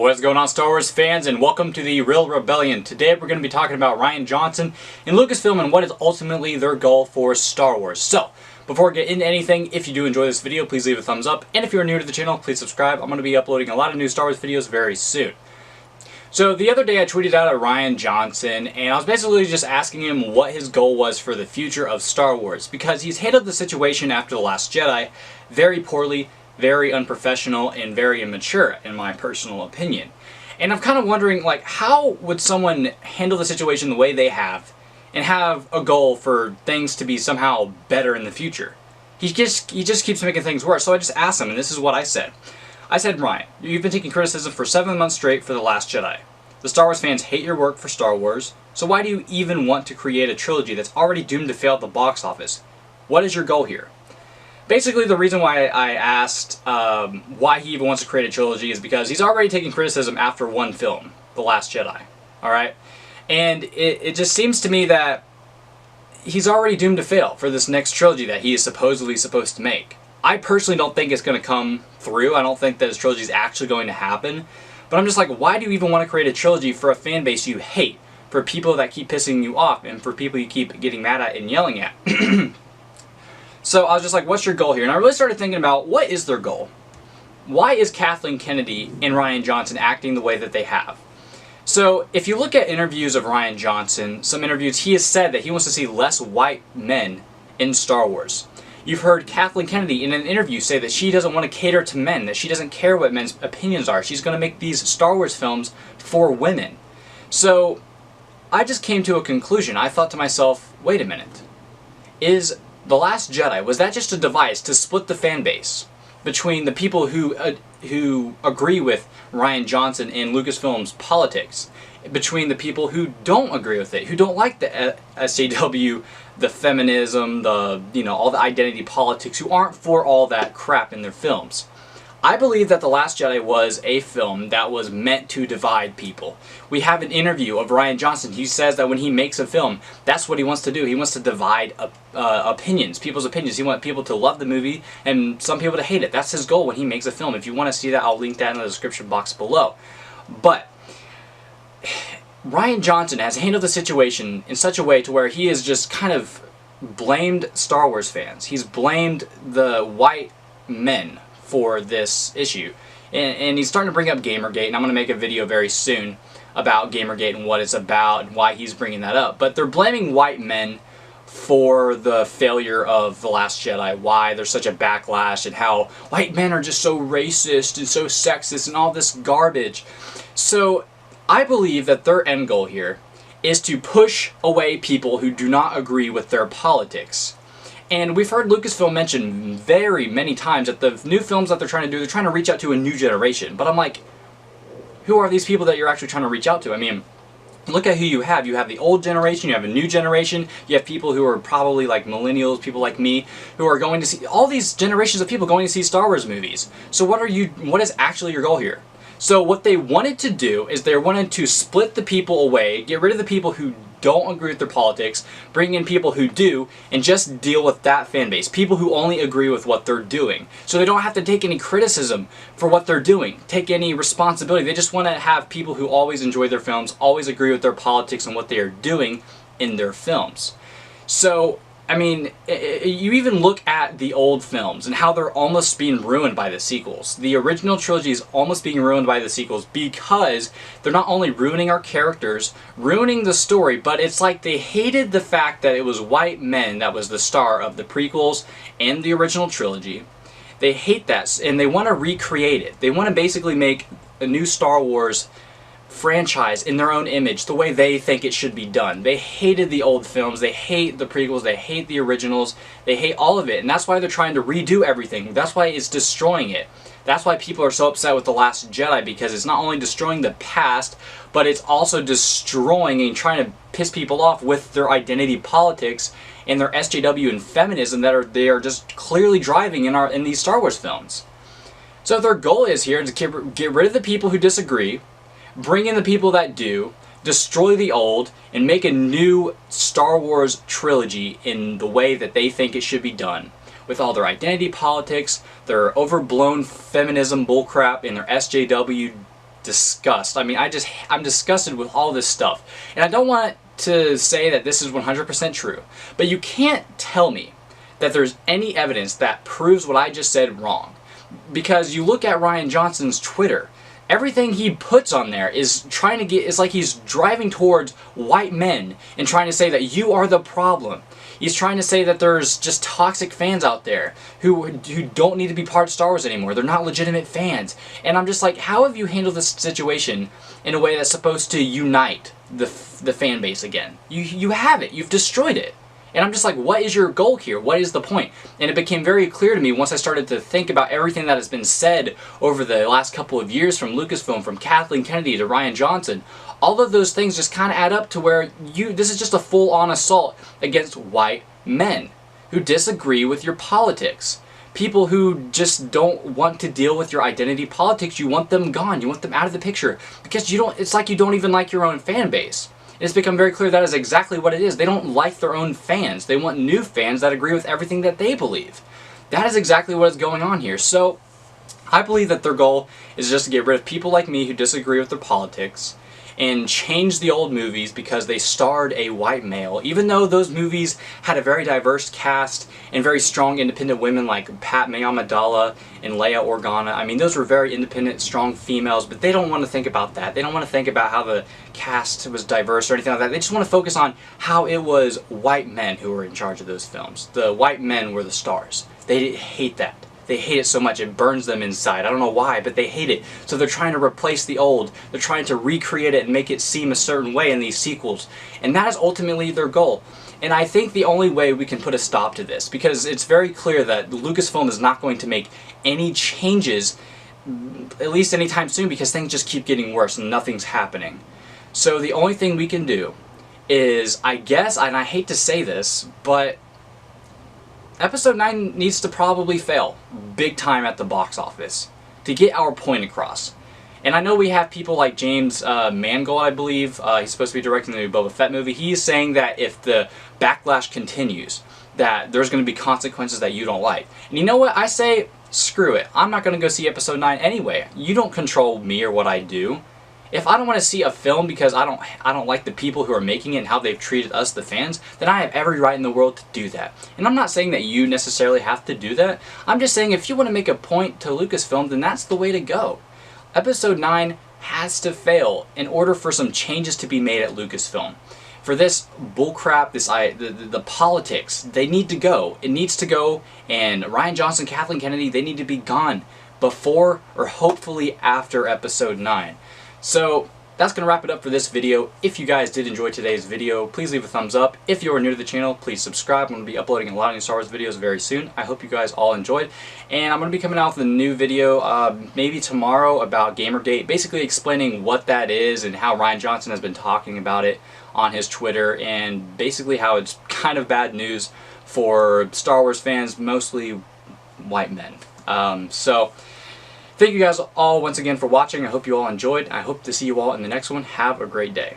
What's going on, Star Wars fans, and welcome to the Real Rebellion. Today we're going to be talking about Rian Johnson and Lucasfilm and what is ultimately their goal for Star Wars. So, before we get into anything, if you do enjoy this video, please leave a thumbs up. And if you're new to the channel, please subscribe. I'm going to be uploading a lot of new Star Wars videos very soon. So the other day I tweeted out at Rian Johnson, and I was basically just asking him what his goal was for the future of Star Wars, because he's handled the situation after The Last Jedi very poorly, very unprofessional, and very immature, in my personal opinion. And I'm kind of wondering, like, how would someone handle the situation the way they have, and have a goal for things to be somehow better in the future? He just keeps making things worse. So I just asked him, and this is what I said. I said, Rian, you've been taking criticism for 7 months straight for The Last Jedi. The Star Wars fans hate your work for Star Wars, so why do you even want to create a trilogy that's already doomed to fail at the box office? What is your goal here? Basically, the reason why I asked why he even wants to create a trilogy is because he's already taking criticism after one film, The Last Jedi. Alright? And it just seems to me that he's already doomed to fail for this next trilogy that he is supposedly supposed to make. I personally don't think it's going to come through. I don't think that his trilogy is actually going to happen. But I'm just like, why do you even want to create a trilogy for a fan base you hate? For people that keep pissing you off, and for people you keep getting mad at and yelling at? So I was just like, what's your goal here? And I really started thinking about, what is their goal? Why is Kathleen Kennedy and Rian Johnson acting the way that they have? So if you look at interviews of Rian Johnson, some interviews, he has said that he wants to see less white men in Star Wars. You've heard Kathleen Kennedy in an interview say that she doesn't want to cater to men, that she doesn't care what men's opinions are. She's going to make these Star Wars films for women. So I just came to a conclusion. I thought to myself, wait a minute. Is The Last Jedi, was that just a device to split the fan base between the people who agree with Rian Johnson and Lucasfilms politics, between the people who don't agree with it, who don't like the SJW, the feminism, all the identity politics, who aren't for all that crap in their films? I believe that The Last Jedi was a film that was meant to divide people. We have an interview of Rian Johnson. He says that when he makes a film, that's what he wants to do. He wants to divide opinions, people's opinions. He wants people to love the movie and some people to hate it. That's his goal when he makes a film. If you want to see that, I'll link that in the description box below. But Rian Johnson has handled the situation in such a way to where he has just kind of blamed Star Wars fans. He's blamed the white men for this issue. And he's starting to bring up Gamergate, and I'm going to make a video very soon about Gamergate and what it's about and why he's bringing that up. But they're blaming white men for the failure of The Last Jedi, why there's such a backlash, and how white men are just so racist and so sexist and all this garbage. So I believe that their end goal here is to push away people who do not agree with their politics. And we've heard Lucasfilm mention very many times that the new films that they're trying to do, they're trying to reach out to a new generation. But I'm like, who are these people that you're actually trying to reach out to? I mean, look at who you have. You have the old generation, you have a new generation, you have people who are probably like millennials, people like me, who are going to see, all these generations of people going to see Star Wars movies. So what is actually your goal here? So what they wanted to do is they wanted to split the people away, get rid of the people who don't agree with their politics, bring in people who do, and just deal with that fan base. People who only agree with what they're doing. So they don't have to take any criticism for what they're doing, take any responsibility. They just want to have people who always enjoy their films, always agree with their politics and what they are doing in their films. So, I mean, you even look at the old films and how they're almost being ruined by the sequels. The original trilogy is almost being ruined by the sequels because they're not only ruining our characters, ruining the story, but it's like they hated the fact that it was white men that was the star of the prequels and the original trilogy. They hate that, and they want to recreate it. They want to basically make a new Star Wars franchise in their own image, the way they think it should be done. They hated the old films, they hate the prequels, they hate the originals, they hate all of it, and that's why they're trying to redo everything. That's why it's destroying it. That's why people are so upset with The Last Jedi, because it's not only destroying the past, but it's also destroying and trying to piss people off with their identity politics and their SJW and feminism that they are just clearly driving in these Star Wars films. So their goal is here to get rid of the people who disagree, bring in the people that do, destroy the old, and make a new Star Wars trilogy in the way that they think it should be done. With all their identity politics, their overblown feminism bullcrap, and their SJW disgust. I mean, I'm disgusted with all this stuff. And I don't want to say that this is 100% true, but you can't tell me that there's any evidence that proves what I just said wrong. Because you look at Rian Johnson's Twitter, everything he puts on there is trying to get, it's like he's driving towards white men and trying to say that you are the problem. He's trying to say that there's just toxic fans out there who don't need to be part of Star Wars anymore. They're not legitimate fans. And I'm just like, how have you handled this situation in a way that's supposed to unite the fan base again? You haven't. You've destroyed it. And I'm just like, what is your goal here? What is the point? And it became very clear to me once I started to think about everything that has been said over the last couple of years, from Lucasfilm, from Kathleen Kennedy to Rian Johnson. All of those things just kind of add up to where this is just a full-on assault against white men who disagree with your politics. People who just don't want to deal with your identity politics. You want them gone. You want them out of the picture because it's like you don't even like your own fan base. It's become very clear that is exactly what it is. They don't like their own fans. They want new fans that agree with everything that they believe. That is exactly what is going on here. So I believe that their goal is just to get rid of people like me who disagree with their politics and change the old movies because they starred a white male, even though those movies had a very diverse cast and very strong independent women like Pat Amidala and Leia Organa. I mean, those were very independent, strong females, but they don't want to think about that. They don't want to think about how the cast was diverse or anything like that. They just want to focus on how it was white men who were in charge of those films. The white men were the stars. They hate that. They hate it so much it burns them inside. I don't know why, but they hate it. So they're trying to replace the old. They're trying to recreate it and make it seem a certain way in these sequels. And that is ultimately their goal. And I think the only way we can put a stop to this, because it's very clear that Lucasfilm is not going to make any changes, at least anytime soon, because things just keep getting worse and nothing's happening. So the only thing we can do is, I guess, and I hate to say this, but Episode 9 needs to probably fail big time at the box office to get our point across. And I know we have people like James Mangold, I believe, he's supposed to be directing the new Boba Fett movie. He's saying that if the backlash continues, that there's going to be consequences that you don't like. And you know what? I say, screw it. I'm not going to go see Episode 9 anyway. You don't control me or what I do. If I don't want to see a film because I don't like the people who are making it and how they've treated us, the fans, then I have every right in the world to do that. And I'm not saying that you necessarily have to do that. I'm just saying if you want to make a point to Lucasfilm, then that's the way to go. Episode 9 has to fail in order for some changes to be made at Lucasfilm. For this bullcrap, the politics, they need to go. It needs to go, and Rian Johnson, Kathleen Kennedy, they need to be gone before or hopefully after Episode 9. So that's going to wrap it up for this video. If you guys did enjoy today's video, please leave a thumbs up. If you are new to the channel, please subscribe. I'm going to be uploading a lot of new Star Wars videos very soon. I hope you guys all enjoyed. And I'm going to be coming out with a new video maybe tomorrow about Gamergate, basically explaining what that is and how Rian Johnson has been talking about it on his Twitter, and basically how it's kind of bad news for Star Wars fans, mostly white men. Thank you guys all once again for watching. I hope you all enjoyed. I hope to see you all in the next one. Have a great day.